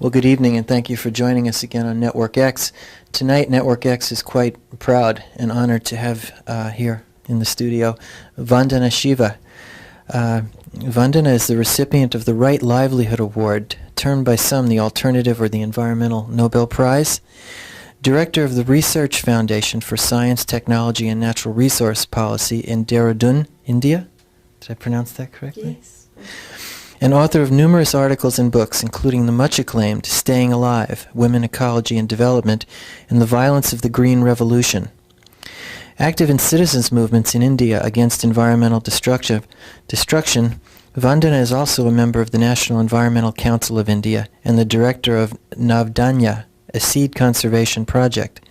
Well, good evening, and thank you for joining us again on Network X. Tonight, Network X is quite proud and honored to have here in the studio Vandana Shiva. Vandana is the recipient of the Right Livelihood Award, termed by some the Alternative or the Environmental Nobel Prize, Director of the Research Foundation for Science, Technology, and Natural Resource Policy in Dehradun, India. Did I pronounce that correctly? Yes. And author of numerous articles and books, including the much acclaimed Staying Alive, Women, Ecology, and Development, and the Violence of the Green Revolution. Active in citizens' movements in India against environmental destruction, Vandana is also a member of the National Environmental Council of India and the director of Navdanya, a seed conservation project.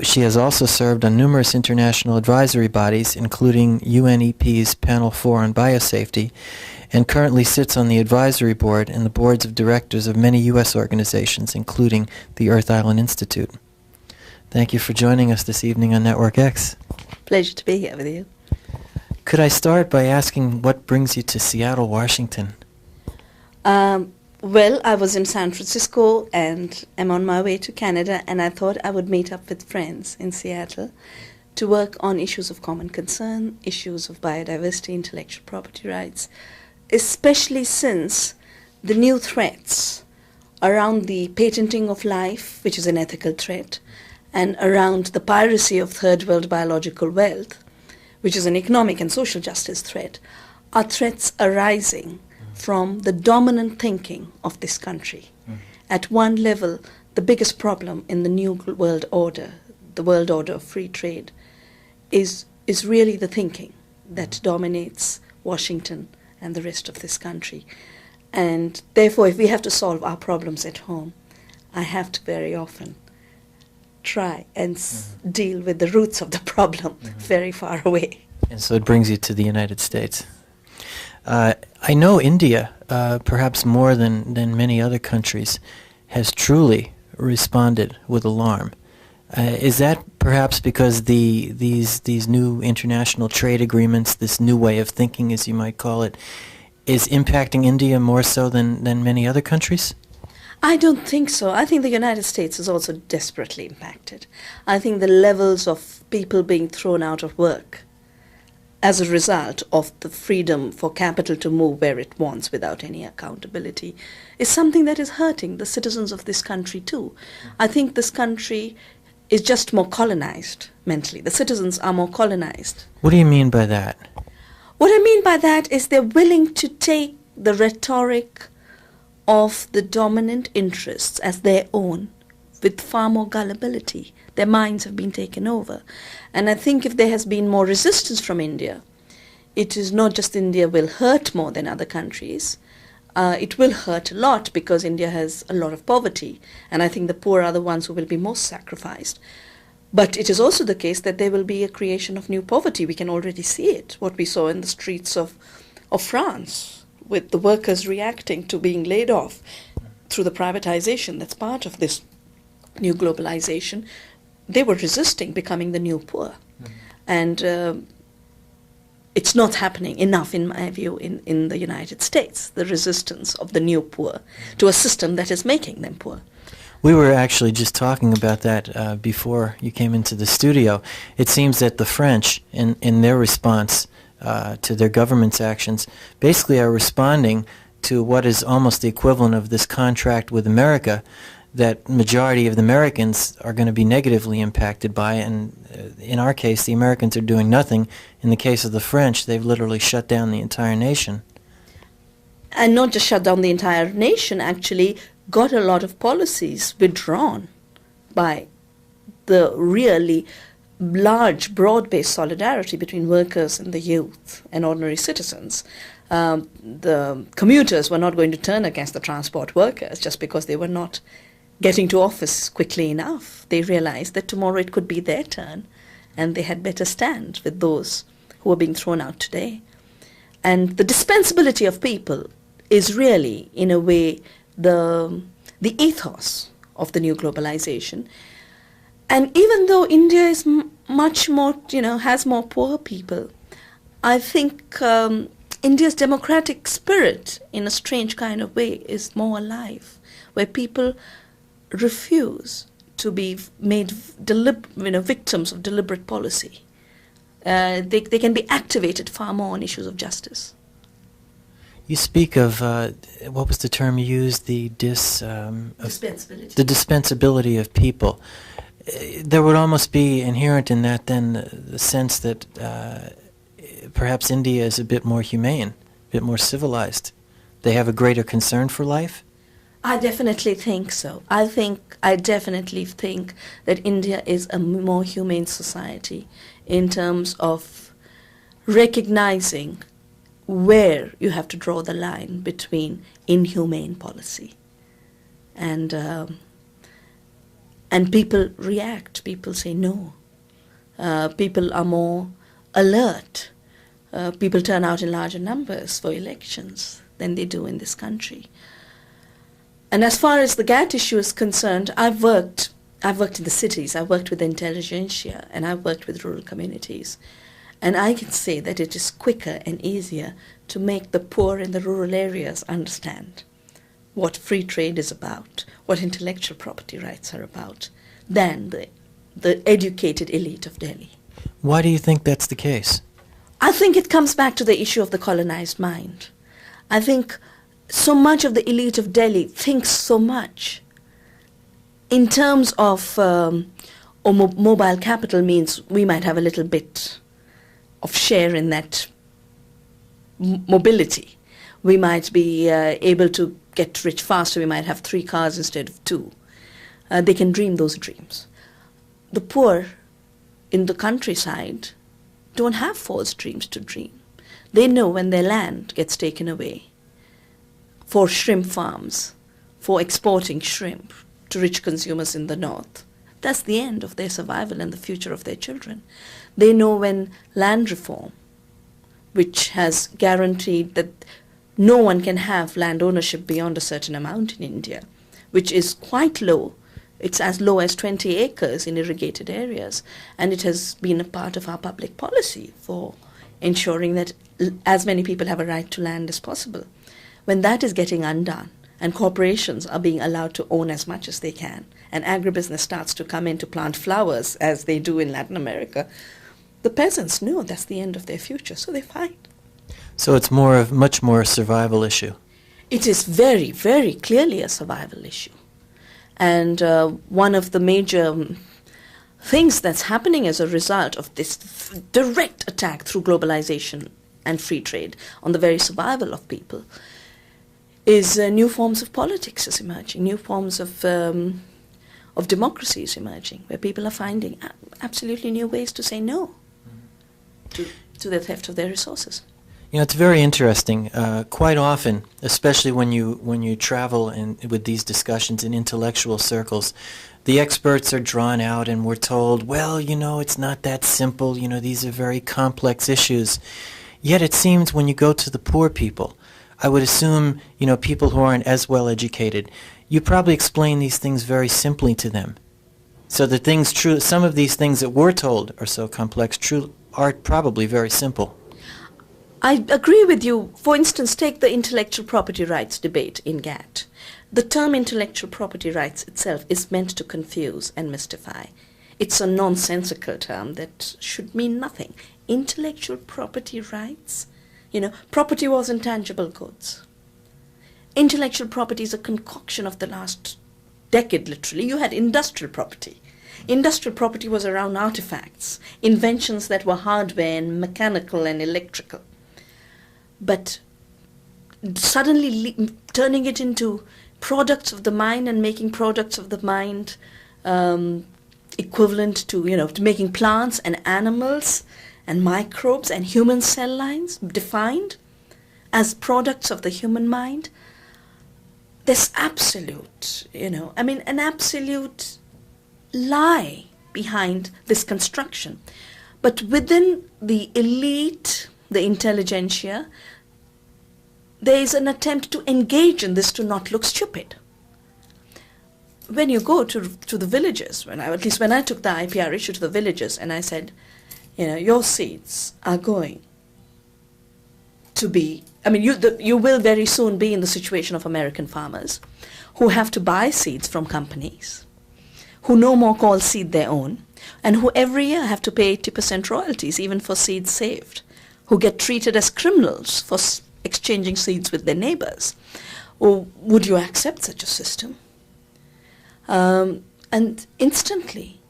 She has also served on numerous international advisory bodies, including UNEP's Panel 4 on Biosafety, and currently sits on the advisory board and the boards of directors of many U.S. organizations, including the Earth Island Institute. Thank you for joining us this evening on Network X. Pleasure to be here with you. Could I start by asking what brings you to Seattle, Washington? Well, I was in San Francisco and am on my way to Canada, and I thought I would meet up with friends in Seattle to work on issues of common concern, issues of biodiversity, intellectual property rights, especially since the new threats around the patenting of life, which is an ethical threat, and around the piracy of third world biological wealth, which is an economic and social justice threat, are threats arising from the dominant thinking of this country. At one level, the biggest problem in the new world order, the world order of free trade, is really the thinking that dominates Washington and the rest of this country. And therefore, if we have to solve our problems at home, I have to very often try and deal with the roots of the problem very far away. And so it brings you to the United States. I know India, perhaps more than many other countries, has truly responded with alarm. Is that perhaps because these new international trade agreements, this new way of thinking, as you might call it, is impacting India more so than many other countries? I don't think so. I think the United States is also desperately impacted. I think the levels of people being thrown out of work as a result of the freedom for capital to move where it wants without any accountability is something that is hurting the citizens of this country too. I think this country is just more colonized mentally. The citizens are more colonized. What do you mean by that? What I mean by that is they're willing to take the rhetoric of the dominant interests as their own with far more gullibility. Their minds have been taken over. And I think if there has been more resistance from India, it is not just India will hurt more than other countries. It will hurt a lot because India has a lot of poverty. And I think the poor are the ones who will be most sacrificed. But it is also the case that there will be a creation of new poverty. We can already see it, what we saw in the streets of France, with the workers reacting to being laid off through the privatization that's part of this new globalization. They were resisting becoming the new poor. And it's not happening enough, in my view, in the United States, the resistance of the new poor to a system that is making them poor. We were actually just talking about that before you came into the studio. It seems that the French, in their response to their government's actions, basically are responding to what is almost the equivalent of this contract with America, that majority of the Americans are going to be negatively impacted by, and in our case, the Americans are doing nothing. In the case of the French, they've literally shut down the entire nation. And not just shut down the entire nation, actually got a lot of policies withdrawn by the really large, broad-based solidarity between workers and the youth and ordinary citizens. The commuters were not going to turn against the transport workers just because they were not getting to office quickly enough. They realized that tomorrow it could be their turn, and they had better stand with those who are being thrown out today. And the dispensability of people is really, in a way, the ethos of the new globalization. And even though India is much more, has more poor people, I think India's democratic spirit, in a strange kind of way, is more alive. where people refuse to be made victims of deliberate policy. They can be activated far more on issues of justice. You speak of, what was the term you used, Dispensability. The dispensability of people. There would almost be inherent in that then the sense that perhaps India is a bit more humane, a bit more civilized. They have a greater concern for life? I definitely think so. I definitely think that India is a more humane society in terms of recognizing where you have to draw the line between inhumane policy and people react. People say no. People are more alert. People turn out in larger numbers for elections than they do in this country. And as far as the GATT issue is concerned, I've worked in the cities, I've worked with the intelligentsia, and I've worked with rural communities. And I can say that it is quicker and easier to make the poor in the rural areas understand what free trade is about, what intellectual property rights are about, than the educated elite of Delhi. Why do you think that's the case? I think it comes back to the issue of the colonized mind. I think so much of the elite of Delhi thinks so much in terms of mobile capital means we might have a little bit of share in that mobility. We might be able to get rich faster. We might have 3 cars instead of 2. They can dream those dreams. The poor in the countryside don't have false dreams to dream. They know when their land gets taken away for shrimp farms, for exporting shrimp to rich consumers in the north, that's the end of their survival and the future of their children. They know when land reform, which has guaranteed that no one can have land ownership beyond a certain amount in India, which is quite low. It's as low as 20 acres in irrigated areas, and it has been a part of our public policy for ensuring that as many people have a right to land as possible. When that is getting undone, and corporations are being allowed to own as much as they can, and agribusiness starts to come in to plant flowers, as they do in Latin America, the peasants know that's the end of their future, so they fight. So it's much more a survival issue. It is very, very clearly a survival issue. And one of the major things that's happening as a result of this direct attack through globalization and free trade on the very survival of people is new forms of politics is emerging, new forms of democracy is emerging, where people are finding absolutely new ways to say no to the theft of their resources. You know, it's very interesting. Quite often, especially when you travel with these discussions in intellectual circles, the experts are drawn out and we're told, well, you know, it's not that simple. You know, these are very complex issues. Yet it seems when you go to the poor people, I would assume, you know, people who aren't as well educated, you probably explain these things very simply to them. So the things some of these things that we're told are so complex are probably very simple. I agree with you. For instance, take the intellectual property rights debate in GATT. The term intellectual property rights itself is meant to confuse and mystify. It's a nonsensical term that should mean nothing. Intellectual property rights? You know, property was intangible goods. Intellectual property is a concoction of the last decade, literally. You had industrial property. Industrial property was around artifacts, inventions that were hardware and mechanical and electrical. But suddenly turning it into products of the mind and making products of the mind equivalent to, you know, to making plants and animals and microbes and human cell lines defined as products of the human mind, there's absolute, an absolute lie behind this construction. But within the elite, the intelligentsia, there is an attempt to engage in this to not look stupid. When you go to the villages, when I took the IPR issue to the villages and I said, you know, your seeds are going to be, I mean, you will very soon be in the situation of American farmers who have to buy seeds from companies, who no more call seed their own, and who every year have to pay 80% royalties, even for seeds saved, who get treated as criminals for exchanging seeds with their neighbors. Or would you accept such a system? And instantly,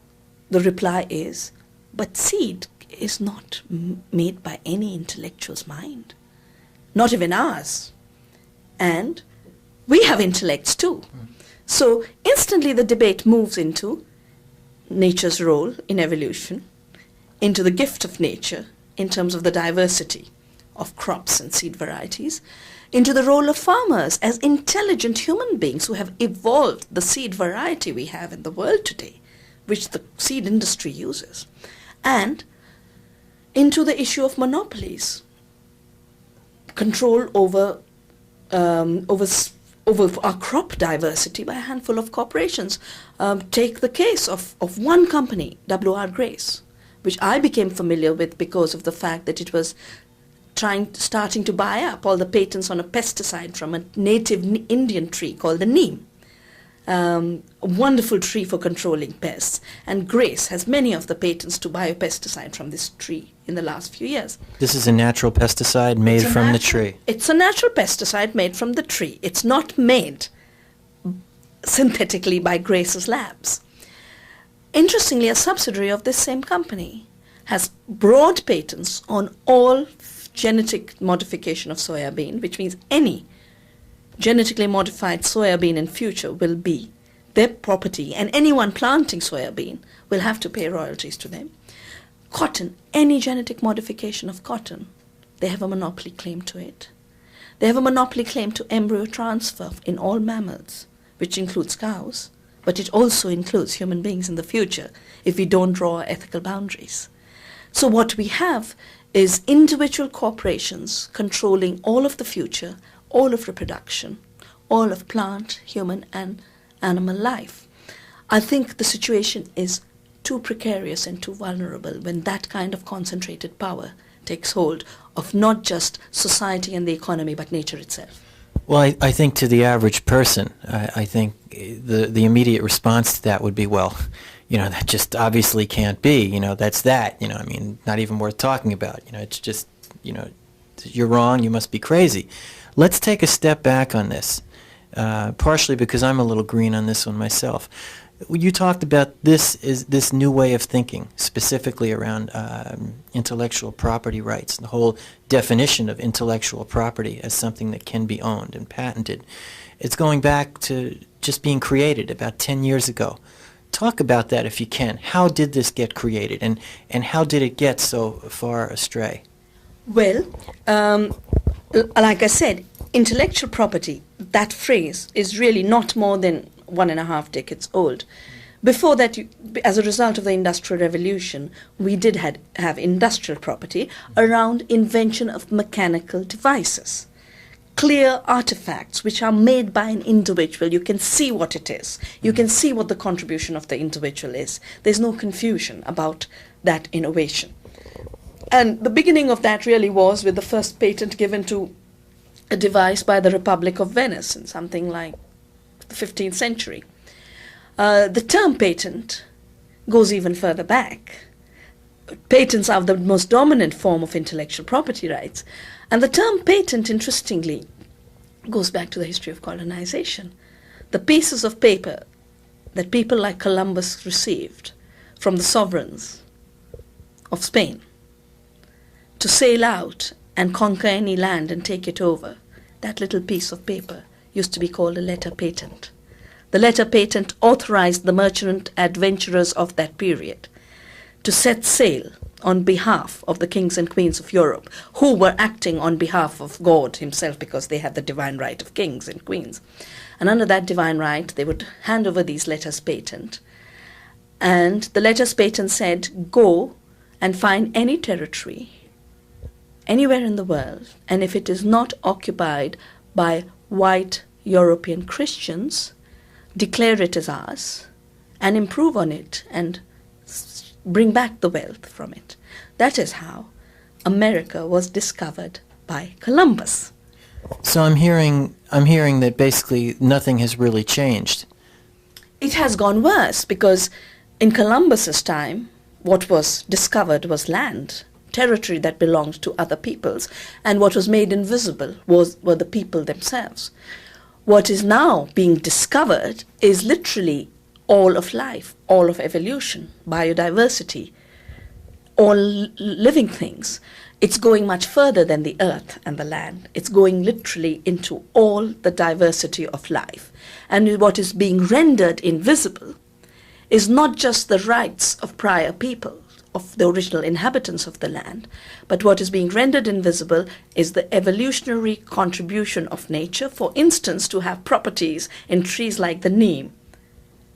the reply is, but seed is not made by any intellectual's mind, not even ours. And we have intellects too. So instantly the debate moves into nature's role in evolution, into the gift of nature in terms of the diversity of crops and seed varieties, into the role of farmers as intelligent human beings who have evolved the seed variety we have in the world today, which the seed industry uses, and into the issue of monopolies, control over our crop diversity by a handful of corporations. Take the case of one company, W.R. Grace, which I became familiar with because of the fact that it was starting to buy up all the patents on a pesticide from a native Indian tree called the neem. A wonderful tree for controlling pests. And Grace has many of the patents to biopesticide from this tree in the last few years. This is a natural pesticide made from the tree. It's a natural pesticide made from the tree. It's not made synthetically by Grace's labs. Interestingly, a subsidiary of this same company has broad patents on all genetic modification of soya bean, which means any genetically modified soya bean in future will be their property, and anyone planting soya bean will have to pay royalties to them. Cotton, any genetic modification of cotton, they have a monopoly claim to it. They have a monopoly claim to embryo transfer in all mammals, which includes cows, but it also includes human beings in the future if we don't draw ethical boundaries. So what we have is individual corporations controlling all of the future, all of reproduction, all of plant, human and animal life. I think the situation is too precarious and too vulnerable when that kind of concentrated power takes hold of not just society and the economy, but nature itself. Well, I think to the average person, I think the immediate response to that would be, well, that just obviously can't be. That's that. I mean, not even worth talking about. It's just, you're wrong. You must be crazy. Let's take a step back on this, partially because I'm a little green on this one myself. You talked about this new way of thinking, specifically around intellectual property rights, the whole definition of intellectual property as something that can be owned and patented. It's going back to just being created about 10 years ago. Talk about that if you can. How did this get created, and how did it get so far astray? Well, like I said, intellectual property, that phrase is really not more than 1.5 decades old. Before that, as a result of the Industrial Revolution, we did have industrial property around invention of mechanical devices. Clear artifacts which are made by an individual. You can see what it is. You can see what the contribution of the individual is. There's no confusion about that innovation. And the beginning of that really was with the first patent given to a device by the Republic of Venice in something like the 15th century. The term patent goes even further back. Patents are the most dominant form of intellectual property rights. And the term patent, interestingly, goes back to the history of colonization. The pieces of paper that people like Columbus received from the sovereigns of Spain to sail out and conquer any land and take it over, that little piece of paper used to be called a letter patent. The letter patent authorized the merchant adventurers of that period to set sail on behalf of the kings and queens of Europe, who were acting on behalf of God himself because they had the divine right of kings and queens. And under that divine right, they would hand over these letters patent. And the letters patent said, go and find any territory anywhere in the world, and if it is not occupied by white European Christians, declare it as ours and improve on it and bring back the wealth from it. That is how America was discovered by Columbus. So I'm hearing that basically nothing has really changed. It has gone worse because in Columbus's time, what was discovered was land, territory that belonged to other peoples, and what was made invisible were the people themselves. What is now being discovered is literally all of life, all of evolution, biodiversity, all living things. It's going much further than the earth and the land. It's going literally into all the diversity of life. And what is being rendered invisible is not just the rights of prior people, of the original inhabitants of the land, but what is being rendered invisible is the evolutionary contribution of nature, for instance, to have properties in trees like the neem,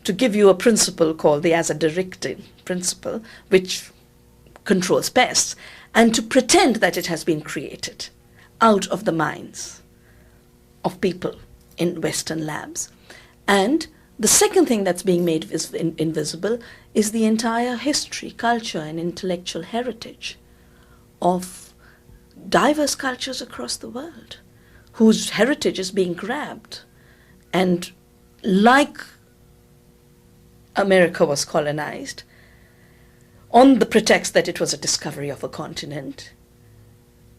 to give you a principle called the azadirachtin principle, which controls pests, and to pretend that it has been created out of the minds of people in Western labs. And the second thing that's being made invisible is the entire history, culture, and intellectual heritage of diverse cultures across the world, whose heritage is being grabbed. And like America was colonized, on the pretext that it was a discovery of a continent,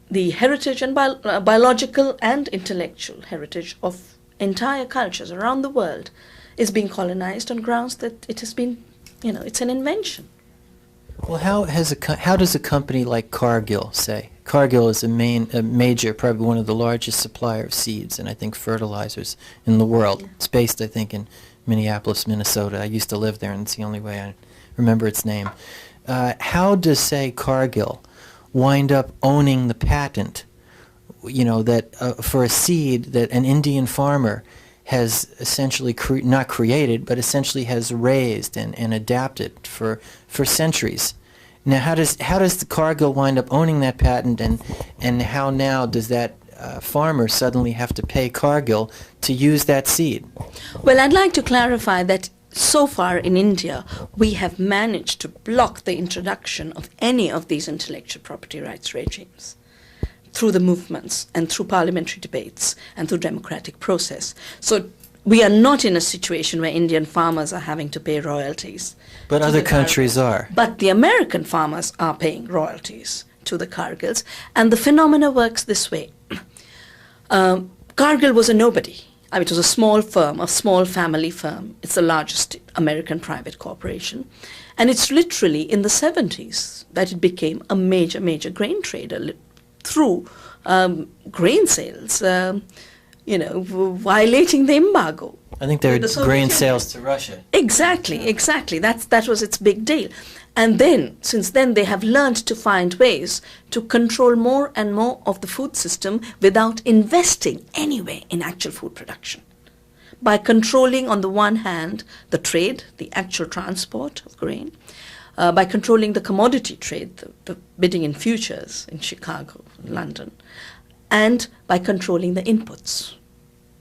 the heritage and biological and intellectual heritage of entire cultures around the world is being colonized on grounds that it has been, it's an invention. Well, how does a company like Cargill, say? Cargill is a major, probably one of the largest supplier of seeds and I think fertilizers in the world. Yeah. It's based, I think, in Minneapolis, Minnesota. I used to live there, and it's the only way I remember its name. How does, say, Cargill wind up owning the patent, that for a seed that an Indian farmer has essentially not created, but essentially has raised and adapted for centuries? Now, how does the Cargill wind up owning that patent, and how now does that farmer suddenly have to pay Cargill to use that seed? Well, I'd like to clarify that so far in India, we have managed to block the introduction of any of these intellectual property rights regimes through the movements and through parliamentary debates and through democratic process. So we are not in a situation where Indian farmers are having to pay royalties. But other countries are. But the American farmers are paying royalties to the Cargills. And the phenomena works this way. Cargill was a nobody. It was a small firm, a small family firm. It's the largest American private corporation. And it's literally in the 70s that it became a major, major grain trader through grain sales, violating the embargo. I think there were grain sales to Russia. Exactly. That was its big deal. And then, since then, they have learned to find ways to control more and more of the food system without investing anywhere in actual food production. By controlling, on the one hand, the trade, the actual transport of grain, by controlling the commodity trade, the bidding in futures in Chicago, London, and by controlling the inputs,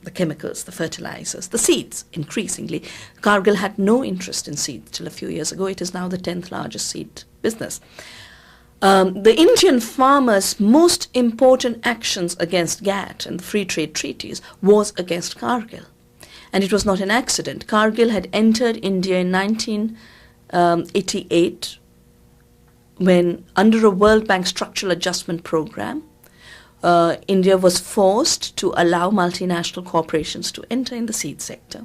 the chemicals, the fertilizers, the seeds, increasingly. Cargill had no interest in seeds till a few years ago. It is now the 10th largest seed business. The Indian farmers' most important actions against GATT and the free trade treaties was against Cargill. And it was not an accident. Cargill had entered India in 1988 when, under a World Bank structural adjustment program, India was forced to allow multinational corporations to enter in the seed sector.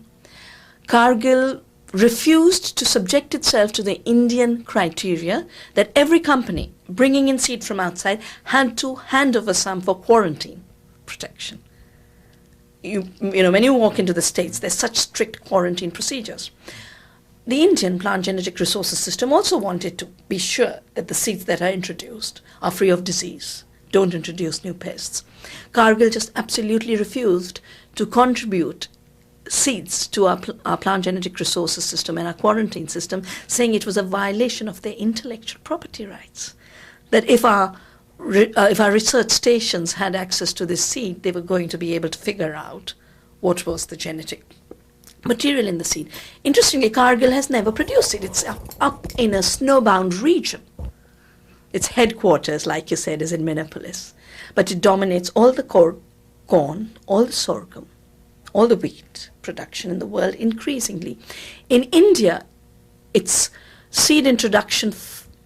Cargill refused to subject itself to the Indian criteria that every company bringing in seed from outside had to hand over some for quarantine protection. When you walk into the States, there's such strict quarantine procedures. The Indian plant genetic resources system also wanted to be sure that the seeds that are introduced are free of disease, don't introduce new pests. Cargill just absolutely refused to contribute seeds to our plant genetic resources system and our quarantine system, saying it was a violation of their intellectual property rights. That if our research stations had access to this seed, they were going to be able to figure out what was the genetic material in the seed. Interestingly, Cargill has never produced it. It's up in a snowbound region. Its headquarters, like you said, is in Minneapolis. but it dominates all the corn, all the sorghum, all the wheat production in the world increasingly. In India, its seed introduction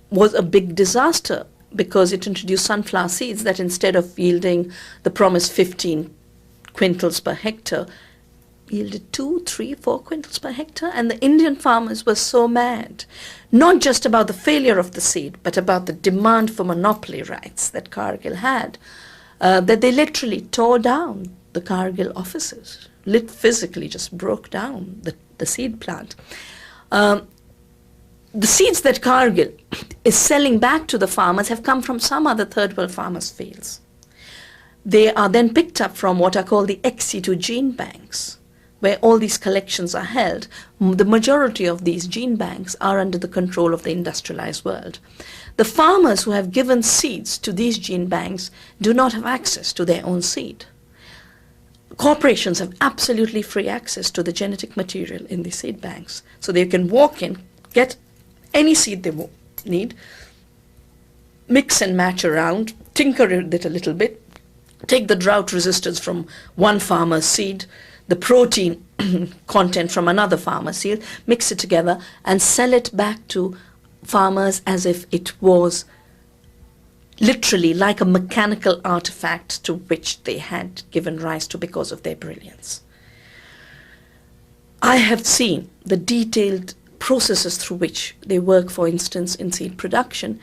was a big disaster because it introduced sunflower seeds that instead of yielding the promised 15 quintals per hectare, yielded 2, 3, 4 quintals per hectare. And the Indian farmers were so mad, not just about the failure of the seed, but about the demand for monopoly rights that Cargill had, that they literally tore down the Cargill offices, physically just broke down the seed plant. The seeds that Cargill is selling back to the farmers have come from some other third world farmers' fields. They are then picked up from what are called the ex-situ gene banks, where all these collections are held. The majority of these gene banks are under the control of the industrialized world. The farmers who have given seeds to these gene banks do not have access to their own seed. Corporations have absolutely free access to the genetic material in the seed banks. So they can walk in, get any seed they need, mix and match around, tinker with it a little bit, take the drought resistance from one farmer's seed, the protein content from another farmer's seed, mix it together and sell it back to farmers as if it was literally like a mechanical artifact to which they had given rise to because of their brilliance. I have seen the detailed processes through which they work, for instance, in seed production,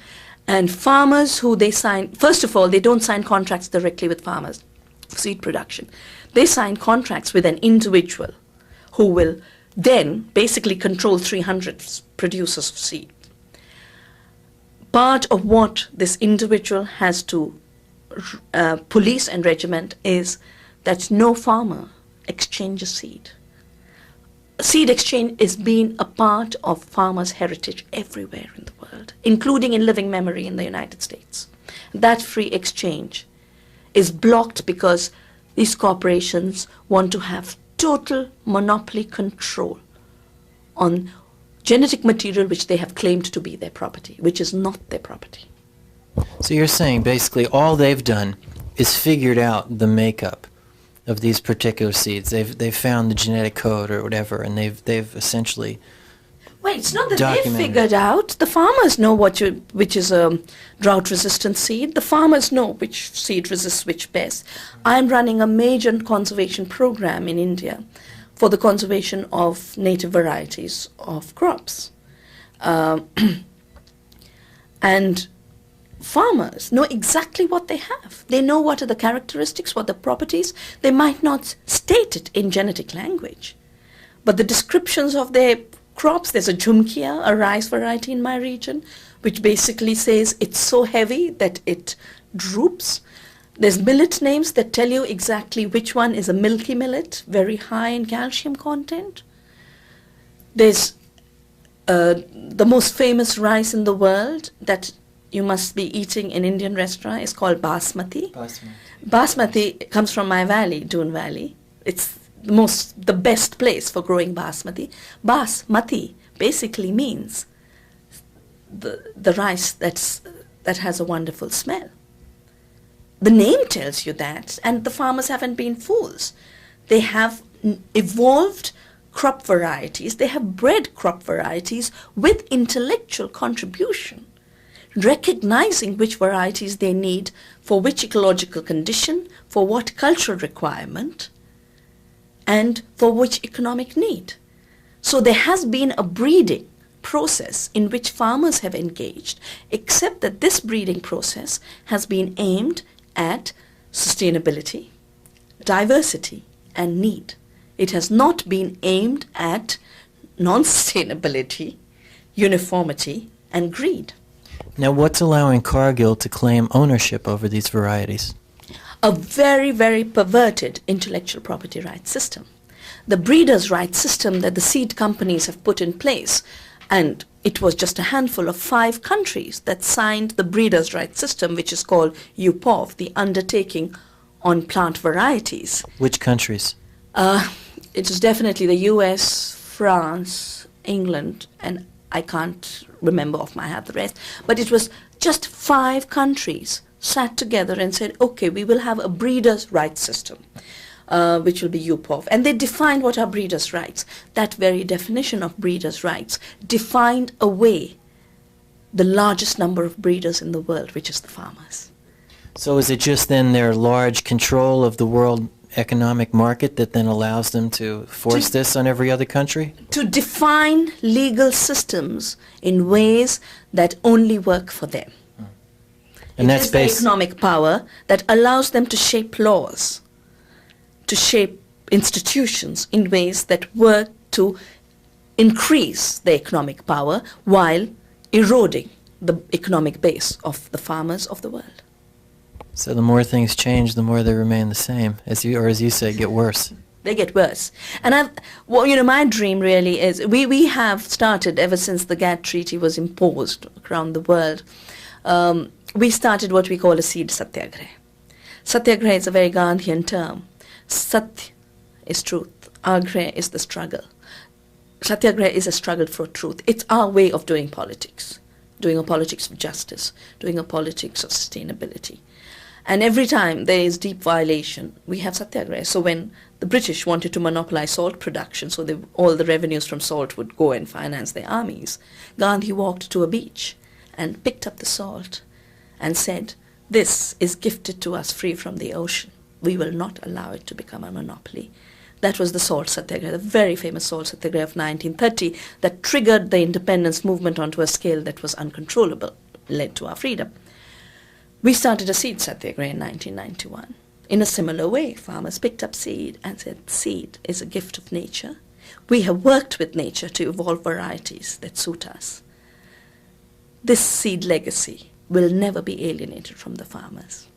and farmers who they sign, first of all, they don't sign contracts directly with farmers for seed production. They sign contracts with an individual who will then basically control 300 producers of seed. Part of what this individual has to police and regiment is that no farmer exchanges seed. Seed exchange is being a part of farmers' heritage everywhere in the world, including in living memory in the United States. That free exchange is blocked because these corporations want to have total monopoly control on genetic material which they have claimed to be their property, which is not their property. So you're saying basically all they've done is figured out the makeup of these particular seeds. They've found the genetic code or whatever, and they've essentially Well, it's not that documented. they figured out. The farmers know which is a drought-resistant seed. The farmers know which seed resists which pest. I'm running a major conservation program in India for the conservation of native varieties of crops. And farmers know exactly what they have. They know what are the characteristics, what are the properties. They might not state it in genetic language, but the descriptions of their crops, there's a jhumkia, a rice variety in my region, which basically says it's so heavy that it droops. There's millet names that tell you exactly which one is a milky millet, very high in calcium content. There's the most famous rice in the world that you must be eating in Indian restaurant is called basmati. Basmati comes from my valley, Doon Valley. It's the best place for growing basmati. Basmati basically means the rice that has a wonderful smell. The name tells you that, and the farmers haven't been fools. They have evolved crop varieties. They have bred crop varieties with intellectual contribution, recognizing which varieties they need for which ecological condition, for what cultural requirement, and for which economic need. So there has been a breeding process in which farmers have engaged, except that this breeding process has been aimed at sustainability, diversity, and need. It has not been aimed at non-sustainability, uniformity, and greed. Now, what's allowing Cargill to claim ownership over these varieties? A very, very perverted intellectual property rights system. The breeders' rights system that the seed companies have put in place, and it was just a handful of 5 countries that signed the breeders' rights system, which is called UPOV, the Undertaking on Plant Varieties. Which countries? It was definitely the US, France, England, and I can't remember off my head the rest, but it was just 5 countries sat together and said, okay, we will have a breeders' rights system, which will be UPOV. And they defined what are breeders' rights. That very definition of breeders' rights defined away the largest number of breeders in the world, which is the farmers. So is it just then their large control of the world economic market that then allows them to force this on every other country? To define legal systems in ways that only work for them. And it is the economic power that allows them to shape laws, to shape institutions in ways that work to increase the economic power while eroding the economic base of the farmers of the world. So the more things change, the more they remain the same, as you say, get worse. They get worse. And my dream really is, we have started ever since the GATT Treaty was imposed around the world, we started what we call a seed satyagraha. Satyagraha is a very Gandhian term. Sat is truth. Agraha is the struggle. Satyagraha is a struggle for truth. It's our way of doing politics a politics of justice, doing a politics of sustainability. And every time there is deep violation, we have satyagraha. So when the British wanted to monopolize salt production, so all the revenues from salt would go and finance their armies, Gandhi walked to a beach and picked up the salt and said, this is gifted to us free from the ocean. We will not allow it to become a monopoly. That was the salt satyagraha, the very famous salt satyagraha of 1930 that triggered the independence movement onto a scale that was uncontrollable, led to our freedom. We started a seed satyagraha in 1991. In a similar way, farmers picked up seed and said, seed is a gift of nature. We have worked with nature to evolve varieties that suit us. This seed legacy will never be alienated from the farmers.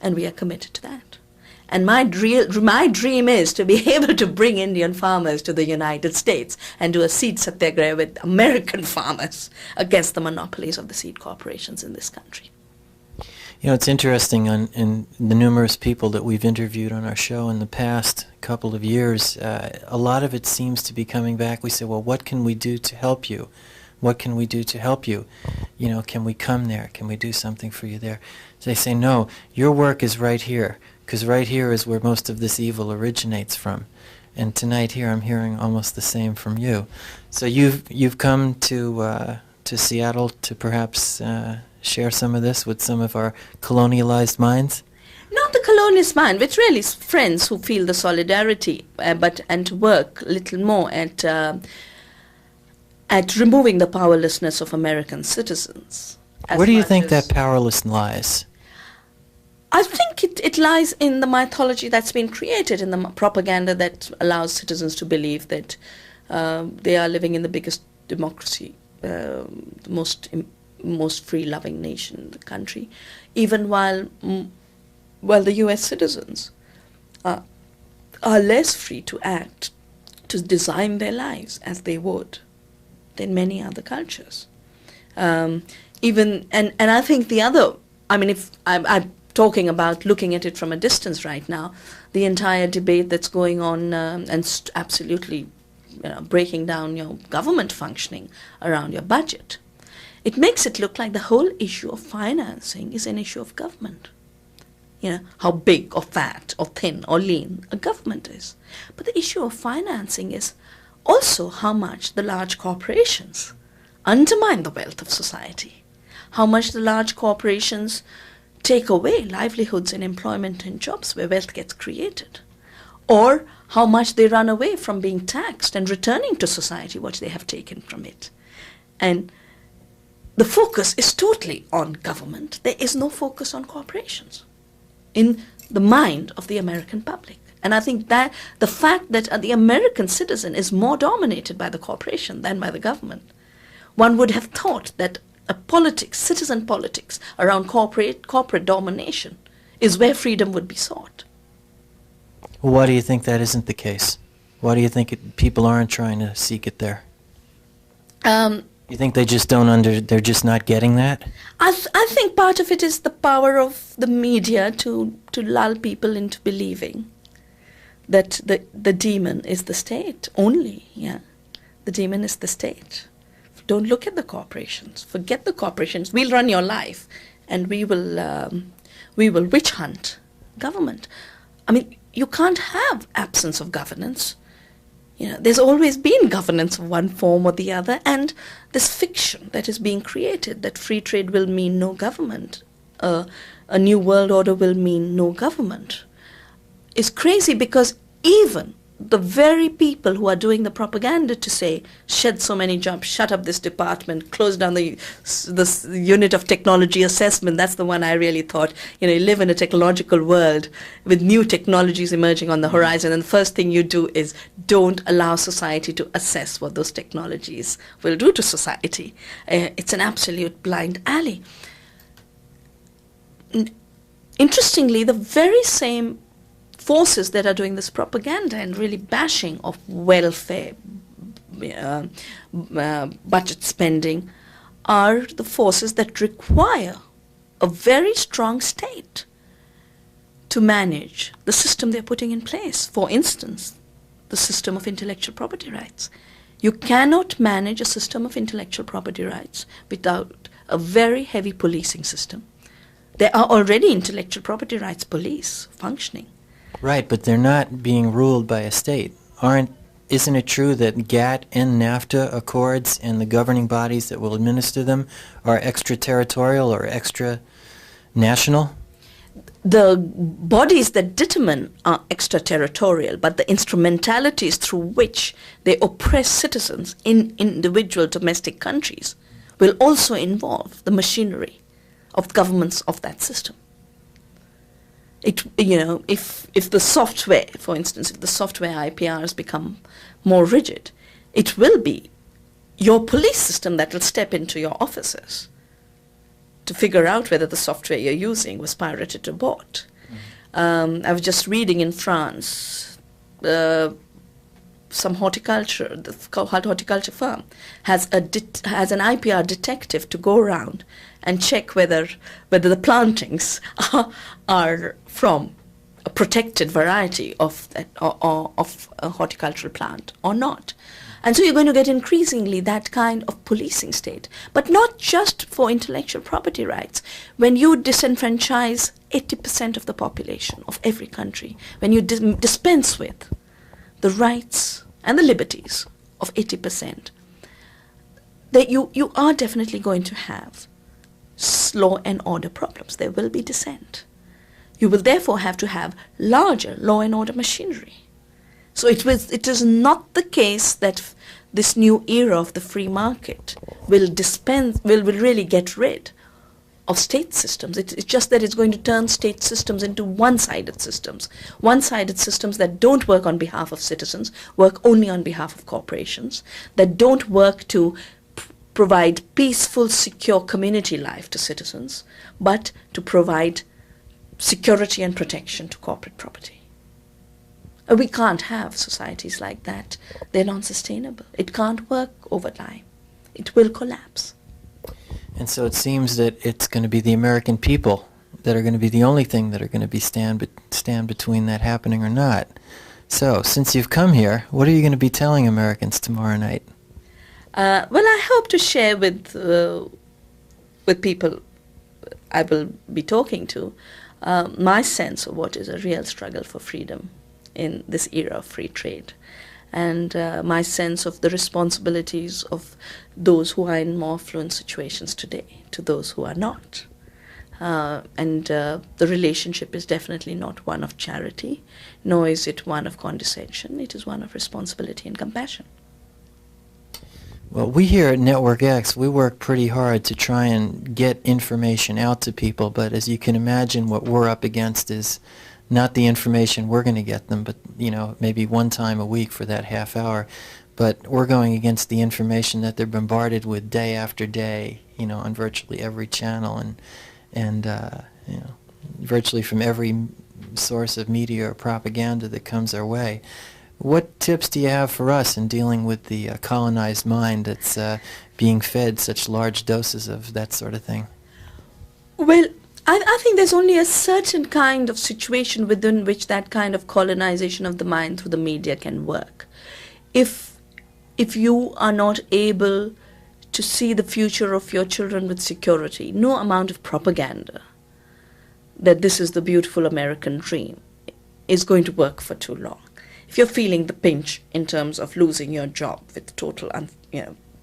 And we are committed to that. And my dream is to be able to bring Indian farmers to the United States and do a seed satyagraha with American farmers against the monopolies of the seed corporations in this country. You know, it's interesting in the numerous people that we've interviewed on our show in the past couple of years, a lot of it seems to be coming back. We say, well, what can we do to help you? What can we do to help you? You know, can we come there? Can we do something for you there? So they say, no, your work is right here, because right here is where most of this evil originates from. And tonight here I'm hearing almost the same from you. So you've come to Seattle to perhaps share some of this with some of our colonialized minds? Not the colonialist mind, but really friends who feel the solidarity, and to work a little more at removing the powerlessness of American citizens. Where do you think that powerlessness lies? I think it lies in the mythology that's been created, in the propaganda that allows citizens to believe that they are living in the biggest democracy, the most free-loving nation in the country, even while the U.S. citizens are less free to act, to design their lives as they would than many other cultures. And I think the other, I mean, if I'm talking about looking at it from a distance right now, the entire debate that's going on and absolutely breaking down your government functioning around your budget, it makes it look like the whole issue of financing is an issue of government. You know, how big or fat or thin or lean a government is. But the issue of financing is also how much the large corporations undermine the wealth of society, how much the large corporations take away livelihoods and employment and jobs where wealth gets created, or how much they run away from being taxed and returning to society what they have taken from it. And the focus is totally on government. There is no focus on corporations in the mind of the American public. And I think that the fact that the American citizen is more dominated by the corporation than by the government, one would have thought that citizen politics around corporate domination is where freedom would be sought. Well, why do you think that isn't the case? Why do you think people aren't trying to seek it there? You think they just they're just not getting that? I think part of it is the power of the media to lull people into believing that the demon is the state only, yeah. The demon is the state. Don't look at the corporations. Forget the corporations. We'll run your life and we will witch hunt government. I mean, you can't have absence of governance. You know, there's always been governance of one form or the other, and this fiction that is being created that free trade will mean no government, a new world order will mean no government, is crazy, because even the very people who are doing the propaganda to say, shed so many jobs, shut up this department, close down this unit of technology assessment, that's the one I really thought, you live in a technological world with new technologies emerging on the horizon, and the first thing you do is don't allow society to assess what those technologies will do to society. It's an absolute blind alley. Interestingly, the very same forces that are doing this propaganda and really bashing of welfare, budget spending, are the forces that require a very strong state to manage the system they're putting in place. For instance, the system of intellectual property rights. You cannot manage a system of intellectual property rights without a very heavy policing system. There are already intellectual property rights police functioning. Right, but they're not being ruled by a state. Isn't it true that GATT and NAFTA accords and the governing bodies that will administer them are extraterritorial or extra-national? The bodies that determine are extraterritorial, but the instrumentalities through which they oppress citizens in individual domestic countries will also involve the machinery of governments of that system. If the software, for instance, if the software IPRs become more rigid, it will be your police system that will step into your offices to figure out whether the software you're using was pirated or bought. I was just reading in France, some horticulture firm has an IPR detective to go around and check whether the plantings are from a protected variety of a horticultural plant or not. And so you're going to get increasingly that kind of policing state. But not just for intellectual property rights. When you disenfranchise 80% of the population of every country, when you dispense with the rights and the liberties of 80%, that you are definitely going to have law and order problems. There will be dissent. You will therefore have to have larger law and order machinery. So it is not the case that this new era of the free market will really get rid of state systems. It's just that it's going to turn state systems into one-sided systems that don't work on behalf of citizens, work only on behalf of corporations, that don't work to provide peaceful, secure community life to citizens, but to provide security and protection to corporate property. We can't have societies like that. They're non-sustainable. It can't work over time. It will collapse. And so it seems that it's going to be the American people that are going to be the only thing that are going to be stand between that happening or not. So, since you've come here, what are you going to be telling Americans tomorrow night? Well, I hope to share with people I will be talking to my sense of what is a real struggle for freedom in this era of free trade, and my sense of the responsibilities of those who are in more affluent situations today to those who are not. The relationship is definitely not one of charity, nor is it one of condescension. It is one of responsibility and compassion. Well, we here at Network X, we work pretty hard to try and get information out to people, but as you can imagine, what we're up against is not the information we're going to get them, but, maybe one time a week for that half hour. But we're going against the information that they're bombarded with day after day, on virtually every channel and virtually from every source of media or propaganda that comes our way. What tips do you have for us in dealing with the colonized mind that's being fed such large doses of that sort of thing? Well, I think there's only a certain kind of situation within which that kind of colonization of the mind through the media can work. If you are not able to see the future of your children with security. No amount of propaganda that this is the beautiful American dream is going to work for too long. If you're feeling the pinch in terms of losing your job with total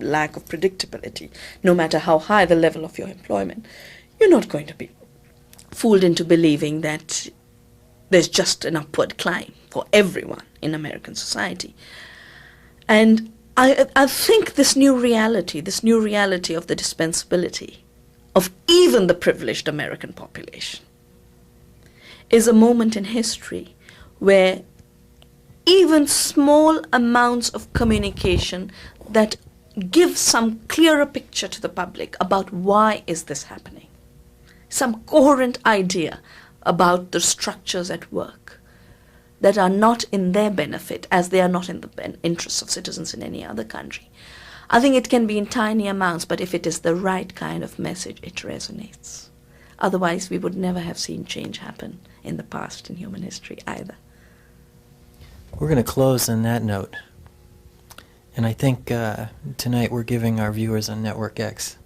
lack of predictability, no matter how high the level of your employment, you're not going to be fooled into believing that there's just an upward climb for everyone in American society. And I think this new reality of the dispensability of even the privileged American population is a moment in history where even small amounts of communication that give some clearer picture to the public about why is this happening, some coherent idea about the structures at work that are not in their benefit as they are not in the interests of citizens in any other country. I think it can be in tiny amounts, but if it is the right kind of message, it resonates. Otherwise, we would never have seen change happen in the past in human history either. We're going to close on that note. And I think tonight we're giving our viewers on Network X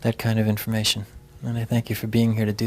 that kind of information. And I thank you for being here to do